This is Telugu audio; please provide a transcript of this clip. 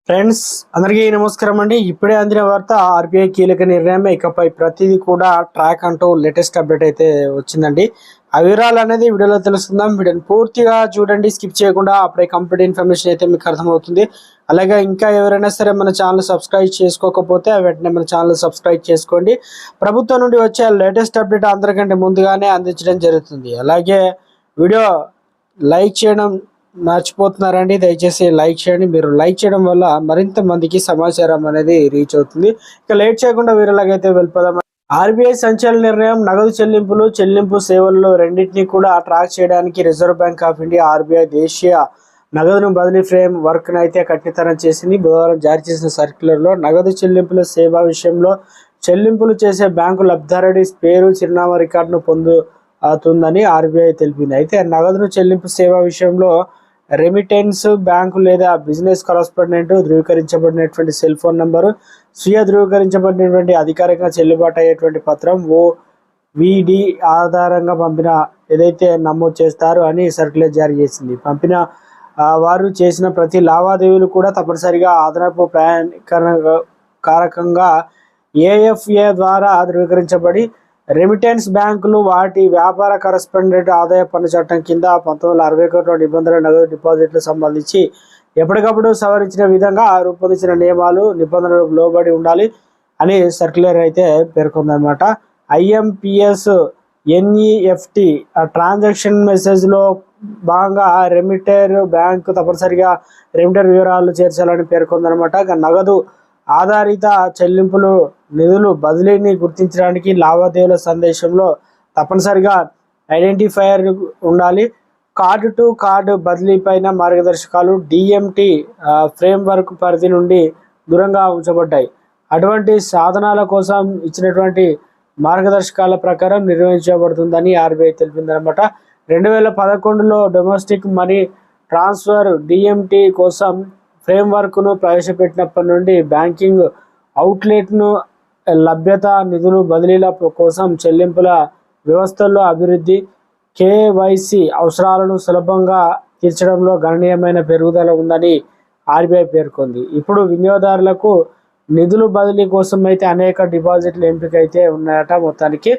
ఫ్రెండ్స్ అందరికీ నమస్కారం అండి. ఇప్పుడే అందిన వార్త ఆర్బీఐ కీలక నిర్ణయం, ఇకపై ప్రతిదీ కూడా ట్రాక్ అంటూ లేటెస్ట్ అప్డేట్ అయితే వచ్చిందండి. ఆ వివరాలు అనేది వీడియోలో తెలుసుకుందాం. వీడియోని పూర్తిగా చూడండి, స్కిప్ చేయకుండా. అప్పుడే కంప్లీట్ ఇన్ఫర్మేషన్ అయితే మీకు అర్థమవుతుంది. అలాగే ఇంకా ఎవరైనా సరే మన ఛానల్ సబ్స్క్రైబ్ చేసుకోకపోతే వెంటనే మన ఛానల్ సబ్స్క్రైబ్ చేసుకోండి. ప్రభుత్వం నుండి వచ్చే లేటెస్ట్ అప్డేట్ అందరికంటే ముందుగానే అందించడం జరుగుతుంది. అలాగే వీడియో లైక్ చేయడం మర్చిపోతున్నారండి. దయచేసి లైక్ చేయండి. మీరు లైక్ చేయడం వల్ల మరింత మందికి సమాచారం అనేది రీచ్ అవుతుంది. ఇక లేట్ చేయకుండా వీరిలాగైతే వెళ్ళిపోదాం. ఆర్బీఐ సంచలన నిర్ణయం, నగదు చెల్లింపు సేవల్లో రెండింటినీ కూడా ట్రాక్ చేయడానికి reserve bank of India RBI దేశీయ నగదును బదిలీ ఫ్రేమ్ వర్క్ అయితే కఠినతరం చేసింది. బుధవారం జారీ చేసిన సర్క్యులర్లో నగదు చెల్లింపుల సేవ విషయంలో చెల్లింపులు చేసే బ్యాంకు లబ్ధిదారుడి పేరు, చిరునామా రికార్డును పొందుతుందని ఆర్బీఐ తెలిపింది. అయితే నగదును చెల్లింపు సేవ విషయంలో రెమిటెన్స్, బ్యాంకు లేదా బిజినెస్ కరస్పాండెంట్, ధృవీకరించబడినటువంటి సెల్ ఫోన్ నంబరు, స్వీయ ధృవీకరించబడినటువంటి అధికారికంగా చెల్లుబాటు అయ్యేటువంటి పత్రం ఓవిడి ఆధారంగా పంపిన ఏదైతే నమోదు చేస్తారు అని సర్క్యులర్ జారీ చేసింది. పంపిన వారు చేసిన ప్రతి లావాదేవీలు కూడా తప్పనిసరిగా అదనపు ప్రయాణీకరణ కారకంగా ఏఎఫ్ఏ ద్వారా ధృవీకరించబడి, రెమిటెన్స్ బ్యాంకులు వాటి వ్యాపార కరస్పాండెంట్ ఆదాయ పన్ను చట్టం కింద 1961 నిబంధనల నగదు డిపాజిట్లకు సంబంధించి ఎప్పటికప్పుడు సవరించిన విధంగా రూపొందించిన నియమాలు, నిబంధనలకు లోబడి ఉండాలి అని సర్క్యులర్ అయితే పేర్కొందన్నమాట. ఐఎంపిఎస్ ఎన్ఈఎఫ్టి ట్రాన్సాక్షన్ మెసేజ్లో భాగంగా రెమిటర్ బ్యాంకు తప్పనిసరిగా రెమిటర్ వివరాలు చేర్చాలని పేర్కొందన్నమాట. నగదు ఆధారిత చెల్లింపులు నిధులు బదిలీని గుర్తించడానికి లావాదేవీల సందేశంలో తప్పనిసరిగా ఐడెంటిఫైయర్ ఉండాలి. కార్డు టు కార్డు బదిలీ పైన మార్గదర్శకాలు డిఎంటి ఫ్రేమ్వర్క్ పరిధి నుండి దూరంగా ఉంచబడ్డాయి. అటువంటి సాధనాల కోసం ఇచ్చినటువంటి మార్గదర్శకాల ప్రకారం నిర్వహించబడుతుందని ఆర్బీఐ తెలిపిందనమాట. 2011లో డొమెస్టిక్ మనీ ట్రాన్స్ఫర్ డిఎంటి కోసం ఫ్రేమ్వర్క్ను ప్రవేశపెట్టినప్పటి నుండి బ్యాంకింగ్ అవుట్లెట్ను లభ్యత, నిధులు బదిలీల కోసం చెల్లింపుల వ్యవస్థల్లో అభివృద్ధి, కేవైసీ అవసరాలను సులభంగా తీర్చడంలో గణనీయమైన పెరుగుదల ఉందని ఆర్బీఐ పేర్కొంది. ఇప్పుడు వినియోగదారులకు నిధులు బదిలీ కోసం అయితే అనేక డిపాజిట్ల ఎంపిక అయితే ఉన్నాయట. మొత్తానికి